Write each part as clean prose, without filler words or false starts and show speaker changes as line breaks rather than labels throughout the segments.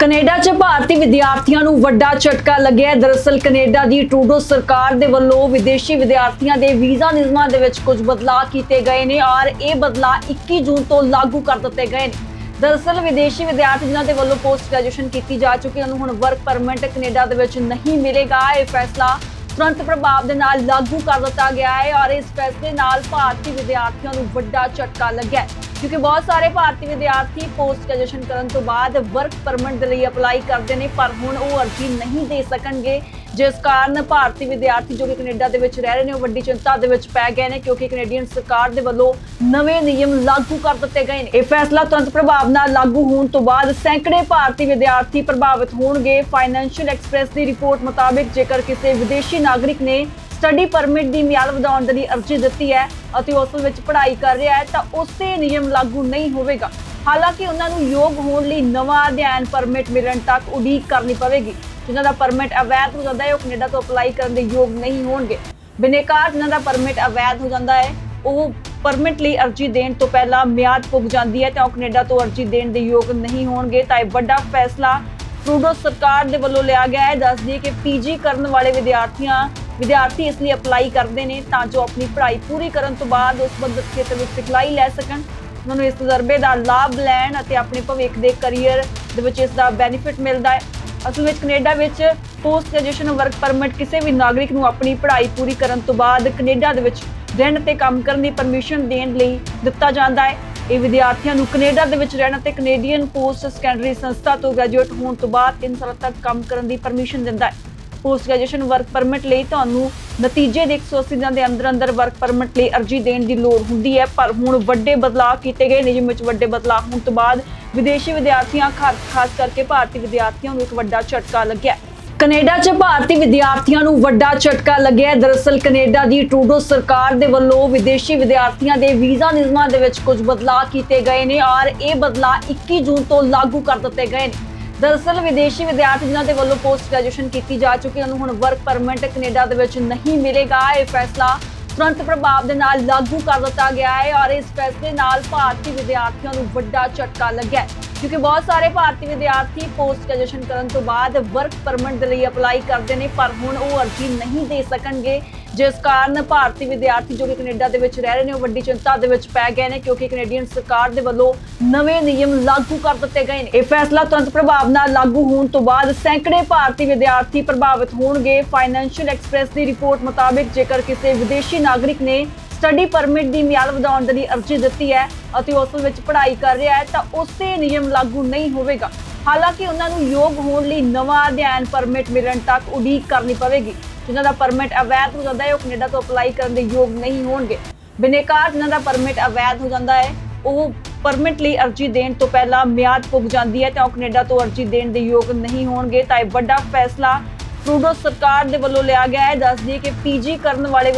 Canada 'ਚ ਭਾਰਤੀ ਵਿਦਿਆਰਥੀਆਂ ਨੂੰ ਵੱਡਾ ਝਟਕਾ ਲੱਗਿਆ। ਦਰਅਸਲ ਕੈਨੇਡਾ ਦੀ ਟਰੂਡੋ ਸਰਕਾਰ ਦੇ ਵੱਲੋਂ ਵਿਦੇਸ਼ੀ ਵਿਦਿਆਰਥੀਆਂ ਦੇ ਵੀਜ਼ਾ ਨਿਯਮਾਂ ਦੇ ਵਿੱਚ ਕੁਝ ਬਦਲਾਅ ਕੀਤੇ ਗਏ ਨੇ ਔਰ ਇਹ ਬਦਲਾਅ 21 ਜੂਨ ਤੋਂ ਲਾਗੂ ਕਰ ਦਿੱਤੇ ਗਏ ਨੇ। ਦਰਅਸਲ ਵਿਦੇਸ਼ੀ ਵਿਦਿਆਰਥੀ ਜਿਨ੍ਹਾਂ ਦੇ ਵੱਲੋਂ ਪੋਸਟ ਗ੍ਰੈਜੂਏਸ਼ਨ ਕੀਤੀ ਜਾ ਚੁੱਕੀ ਉਹਨਾਂ ਨੂੰ ਹੁਣ ਵਰਕ ਪਰਮਿਟ ਕੈਨੇਡਾ ਦੇ ਵਿੱਚ ਨਹੀਂ ਮਿਲੇਗਾ। ਇਹ ਫੈਸਲਾ तुरंत प्रभाव के नाल लागू कर दिता गया है और इस फैसले नाल भारतीय विद्यार्थियों को बड़ा झटका लग्या है क्योंकि बहुत सारे भारतीय विद्यार्थी पोस्ट ग्रेजुएशन करने तो बाद वर्क परमिट के लिए अपलाई करते हैं पर हुण वो अर्जी नहीं दे सकणगे जिस कारण भारतीय विद्यार्थी जो कि कनेडा दे विच रह रहे हैं वड्डी चिंता दे विच पै गए हैं क्योंकि कनेडियन सरकार दे वल्लों नवे नियम लागू कर दिते गए हैं। यह फैसला तुरंत प्रभाव नाल लागू होने तो बाद सैकड़े भारतीय विद्यार्थी प्रभावित होणगे। फाइनैंशियल एक्सप्रैस की रिपोर्ट मुताबिक जेकर किसी विदेशी नागरिक ने स्टडी परमिट की मियाद वधाउण लई अर्जी दी है और उस विच पढ़ाई कर रहा है तो उससे नियम लागू नहीं होगा। हालांकि उन्होंने योग होने लई नवा अध्ययन परमिट मिलण तक उड़ीक करनी पवेगी। जिन्हां दा परमिट अवैध हो जाता है वो कनेडा तो अपलाई करने के योग नहीं होणगे। बिनेकार जिन्हां दा परमिट अवैध हो जाता है वो परमिट लई अर्जी देण तो पहला मियाद पुग जाती है तो कनेडा तो अर्जी देण दे योग नहीं होणगे। तां इह वड्डा फैसला ट्रूडो सरकार दे वल्लों लिया गया है। दस दिए कि पीजी करने वाले विद्यार्थी इसलिए अपलाई करते हैं तां जो अपनी पढ़ाई पूरी करने तो बाद उस संबंधित खेत्र में सिखलाई लै सकन, उन्होंने इस तजर्बे का लाभ लैण अते अपने भविख के करियर दे विच इसका बेनीफिट मिलता है। असल में कनेडा विच पोस्ट ग्रेजुएशन वर्क परमिट किसी भी नागरिक नूं अपनी पढ़ाई पूरी करने तो बाद कनेडा दे विच रहण ते काम करने की परमिशन देण लई दिता जाता है। ये विद्यार्थियों को कनेडा दे विच रहण ते कनेडियन पोस्ट सैकेंडरी संस्था तो ग्रेजुएट होने तो बाद 3 साल तक काम करने की परमिशन दिंदा है। पोस्ट ग्रेजुएशन वर्क परमिट लई तुहानूं नतीजे दे 180 दिनां दे अंदर वर्क परमिट लई अर्जी देण दी लोड़ हुंदी है पर हुण वड्डे बदलाव कीते गए नियम विच वड्डे बदलाव होण तो बाद विदेशी विद्यार्थियों खास करके भारतीय विद्यार्थियों को एक वड्डा झटका लग्या। कनेडा 'ਚ भारतीय विद्यार्थियों को वड्डा झटका लग्या। दरअसल कनेडा की ट्रूडो सरकार दे वल्लों विदेशी विद्यार्थियों के वीज़ा नियमां दे विच कुछ बदलाव किए गए हैं और ये बदलाव 21 जून तो लागू कर दिते गए हैं। दरअसल विदेशी विद्यार्थी जिन्हां दे वल्लों पोस्ट ग्रेजुएशन की जा चुकी उन्होंने हुण वर्क परमिट कनेडा दे विच नहीं मिलेगा। यह फैसला तुरंत प्रभाव के नाल लागू कर दिता गया है और इस फैसले नाल भारतीय विद्यार्थियों को बड़ा झटका लग्या है क्योंकि बहुत सारे भारतीय विद्यार्थी पोस्ट ग्रेजुएशन करने तो बाद वर्क परमिट के लिए अपलाई करते हैं पर हुण वो अर्जी नहीं दे सकणगे जिस कारण भारतीय विद्यार्थी जो कि कनेडा दे विच रह रहे हैं वड्डी चिंता दे विच पै गए हैं क्योंकि कनेडियन सरकार दे वल्लों नवे नियम लागू कर दिते गए हैं। यह फैसला तुरंत प्रभाव नाल लागू होने तो बाद सैकड़े भारतीय विद्यार्थी प्रभावित होणगे। फाइनैंशियल एक्सप्रैस की रिपोर्ट मुताबिक जेकर किसी विदेशी नागरिक ने स्टडी परमिट की मियाद वधाउण लई अर्जी दी है और उस विच पढ़ाई कर रहा है तो उससे नियम लागू नहीं होगा। हालांकि उन्होंने योग होने लई नवा अध्ययन परमिट मिलण तक उड़ीक करनी पवेगी। जिन्हां दा परमिट अवैध हो जाता है वो कनेडा तो अपलाई करने के योग नहीं होणगे। बिनेकार जिन्हां दा परमिट अवैध हो जाता है वो परमिट लई अर्जी देण तो पहला मियाद पुग जाती है तो कनेडा तो अर्जी देण दे योग नहीं होणगे। तां इह वड्डा फैसला ट्रूडो सरकार दे वल्लों लिया गया है। दस दिए कि पीजी करने वाले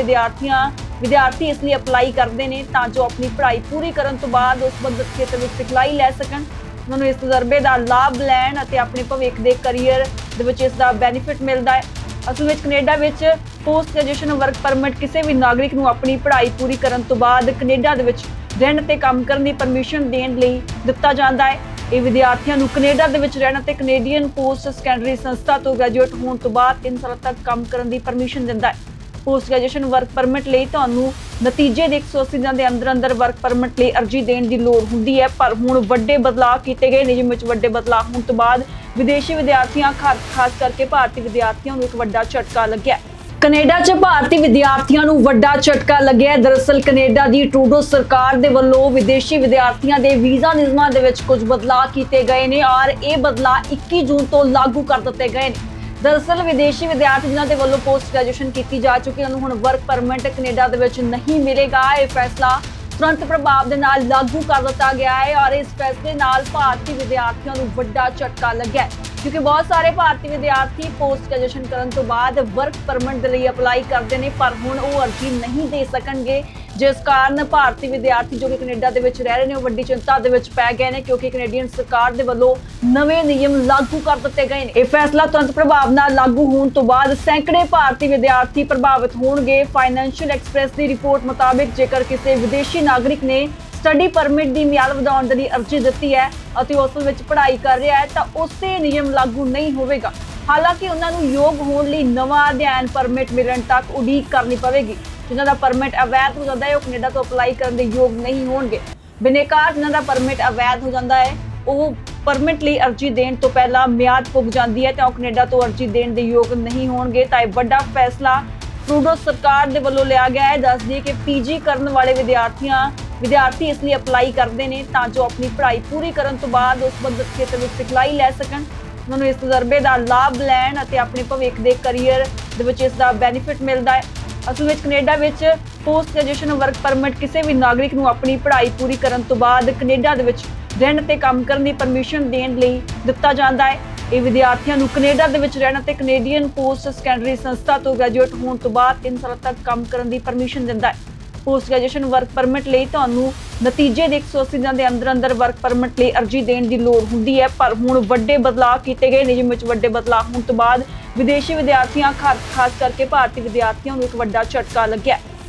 विद्यार्थी इसलिए अपलाई करते हैं तां जो अपनी पढ़ाई पूरी करने तो बाद उस संबंधित खेत्र में सिखलाई लै सकन, उन्होंने इस तजर्बे का लाभ लैण अते अपने भविख के करियर दे विच इसका बेनीफिट मिलता है। असल में कनेडा विच पोस्ट ग्रेजुएशन वर्क परमिट किसी भी नागरिक नूं अपनी पढ़ाई पूरी करने तो बाद कनेडा दे विच रहण ते काम करने की परमिशन देण लई दिता जाता है। ये विद्यार्थियों को कनेडा दे विच रहण ते कनेडियन पोस्ट सैकेंडरी संस्था तो ग्रेजुएट होने तो बाद 3 साल तक काम करने की परमिशन दिंदा है। पोस्ट ग्रेजुएशन वर्क परमिट लई तुहानूं नतीजे दे 180 दिनां दे अंदर वर्क परमिट लई अर्जी देण दी लोड़ हुंदी है पर हुण वड्डे बदलाव कीते गए नियम विच वड्डे बदलाव होण तो बाद विदेशी विद्यार्थियों खास करके भारतीय विद्यार्थियों को एक वड्डा झटका लग्या। कनेडा 'ਚ भारतीय विद्यार्थियों को वड्डा झटका लग्या। दरअसल कनेडा की ट्रूडो सरकार दे वल्लों विदेशी विद्यार्थियों के वीज़ा नियमां दे विच कुछ बदलाव किए गए हैं और ये बदलाव 21 जून तो लागू कर दिते गए हैं। दरअसल विदेशी विद्यार्थी जिन्हां दे वल्लों पोस्ट ग्रेजुएशन की जा चुकी उन्होंने हुण वर्क परमिट कनेडा दे विच नहीं मिलेगा। यह फैसला तुरंत प्रभाव के नाल लागू कर दिता गया है और इस फैसले नाल भारतीय विद्यार्थियों को बड़ा झटका लग्या है क्योंकि बहुत सारे भारतीय विद्यार्थी पोस्ट ग्रेजुएशन करने तो बाद वर्क परमिट के लिए अपलाई करते हैं पर हुण वो अर्जी नहीं दे सकणगे जिस कारण भारतीय विद्यार्थी जो कि कनेडा दे विच रह रहे हैं वड्डी चिंता दे विच पै गए हैं क्योंकि कनेडियन सरकार दे वल्लों नवे नियम लागू कर दिते गए हैं। यह फैसला तुरंत प्रभाव नाल लागू होने तो बाद सैकड़े भारतीय विद्यार्थी प्रभावित होणगे। फाइनैंशियल एक्सप्रैस की रिपोर्ट मुताबिक जेकर किसी विदेशी नागरिक ने ਸਟੱਡੀ ਪਰਮਿਟ ਦੀ ਮਿਆਦ ਵਧਾਉਣ ਦੇ ਲਈ ਅਰਜ਼ੀ ਦਿੱਤੀ ਹੈ ਅਤੇ ਉਸ ਵਿੱਚ ਪੜ੍ਹਾਈ ਕਰ ਰਿਹਾ ਹੈ ਤਾਂ ਉਸੇ ਨਿਯਮ ਲਾਗੂ ਨਹੀਂ ਹੋਵੇਗਾ। ਹਾਲਾਂਕਿ ਉਹਨਾਂ ਨੂੰ ਯੋਗ ਹੋਣ ਲਈ ਨਵਾਂ ਅਧਿਐਨ ਪਰਮਿਟ ਮਿਲਣ ਤੱਕ ਉਡੀਕ ਕਰਨੀ ਪਵੇਗੀ। ਜਿਨ੍ਹਾਂ ਦਾ ਪਰਮਿਟ ਅਵੈਧ ਹੋ ਜਾਂਦਾ ਹੈ ਉਹ ਕੈਨੇਡਾ ਤੋਂ ਅਪਲਾਈ ਕਰਨ ਦੇ ਯੋਗ ਨਹੀਂ ਹੋਣਗੇ। ਬਿਨੇਕਾਰ ਜਿਨ੍ਹਾਂ ਦਾ ਪਰਮਿਟ ਅਵੈਧ ਹੋ ਜਾਂਦਾ ਹੈ ਉਹ ਪਰਮਿਟ ਲਈ ਅਰਜ਼ੀ ਦੇਣ ਤੋਂ ਪਹਿਲਾਂ ਮਿਆਦ ਪੁੱਗ ਜਾਂਦੀ ਹੈ ਤਾਂ ਉਹ ਕੈਨੇਡਾ ਤੋਂ ਅਰਜ਼ੀ ਦੇਣ ਦੇ ਯੋਗ ਨਹੀਂ ਹੋਣਗੇ। ਤਾਂ ਇਹ ਵੱਡਾ ਫੈਸਲਾ ਟਰੂਡੋ ਸਰਕਾਰ ਦੇ ਵੱਲੋਂ ਲਿਆ ਗਿਆ ਹੈ। ਦੱਸ ਦਈਏ ਕਿ ਪੀਜੀ ਕਰਨ ਵਾਲੇ ਵਿਦਿਆਰਥੀ ਇਸ ਲਈ ਅਪਲਾਈ ਕਰਦੇ ਨੇ ਤਾਂ ਜੋ ਆਪਣੀ ਪੜ੍ਹਾਈ ਪੂਰੀ ਕਰਨ ਤੋਂ ਬਾਅਦ ਉਸ ਸੰਬੰਧਿਤ ਖੇਤਰ ਵਿੱਚ ਸਿਖਲਾਈ ਲੈ ਸਕਣ, ਉਹਨਾਂ ਨੂੰ ਇਸ ਤਜਰਬੇ ਦਾ ਲਾਭ ਲੈਣ ਅਤੇ ਆਪਣੇ ਭਵਿੱਖ ਦੇ ਕਰੀਅਰ ਦੇ ਵਿੱਚ ਇਸ ਦਾ ਬੈਨੀਫਿਟ ਮਿਲਦਾ ਹੈ। ਅਸਲ ਵਿੱਚ ਕੈਨੇਡਾ ਵਿੱਚ ਪੋਸਟ ਗ੍ਰੈਜੂਏਸ਼ਨ ਵਰਕ ਪਰਮਿਟ ਕਿਸੇ ਵੀ ਨਾਗਰਿਕ ਨੂੰ ਆਪਣੀ ਪੜ੍ਹਾਈ ਪੂਰੀ ਕਰਨ ਤੋਂ ਬਾਅਦ ਕੈਨੇਡਾ ਦੇ ਵਿੱਚ ਰਹਿਣ ਤੇ ਕੰਮ ਕਰਨ ਦੀ ਪਰਮਿਸ਼ਨ ਦੇਣ ਲਈ ਦਿੱਤਾ ਜਾਂਦਾ ਹੈ। ਇਹ ਵਿਦਿਆਰਥੀਆਂ ਨੂੰ ਕੈਨੇਡਾ ਦੇ ਵਿੱਚ ਰਹਿਣ ਅਤੇ ਕੈਨੇਡੀਅਨ ਪੋਸਟ ਸੈਕੰਡਰੀ ਸੰਸਥਾ ਤੋਂ ਗ੍ਰੈਜੂਏਟ ਹੋਣ ਤੋਂ ਬਾਅਦ 3 ਸਾਲ ਤੱਕ ਕੰਮ ਕਰਨ ਦੀ ਪਰਮਿਸ਼ਨ ਦਿੰਦਾ ਹੈ। ਪੋਸਟ ਗ੍ਰੈਜੂਏਸ਼ਨ ਵਰਕ ਪਰਮਿਟ ਲਈ ਤੁਹਾਨੂੰ ਨਤੀਜੇ ਦੇ 180 ਦਿਨਾਂ ਦੇ ਅੰਦਰ ਵਰਕ ਪਰਮਿਟ ਲਈ ਅਰਜ਼ੀ ਦੇਣ ਦੀ ਲੋੜ ਹੁੰਦੀ ਹੈ। ਪਰ ਹੁਣ ਵੱਡੇ ਬਦਲਾਅ ਕੀਤੇ ਗਏ ਨਿਯਮ ਵਿੱਚ ਵੱਡੇ ਬਦਲਾਅ ਹੋਣ ਤੋਂ ਬਾਅਦ ਵਿਦੇਸ਼ੀ ਵਿਦਿਆਰਥੀਆਂ ਖਾਸ ਕਰਕੇ ਭਾਰਤੀ ਵਿਦਿਆਰਥੀਆਂ ਨੂੰ ਇੱਕ ਵੱਡਾ ਝਟਕਾ ਲੱਗਿਆ।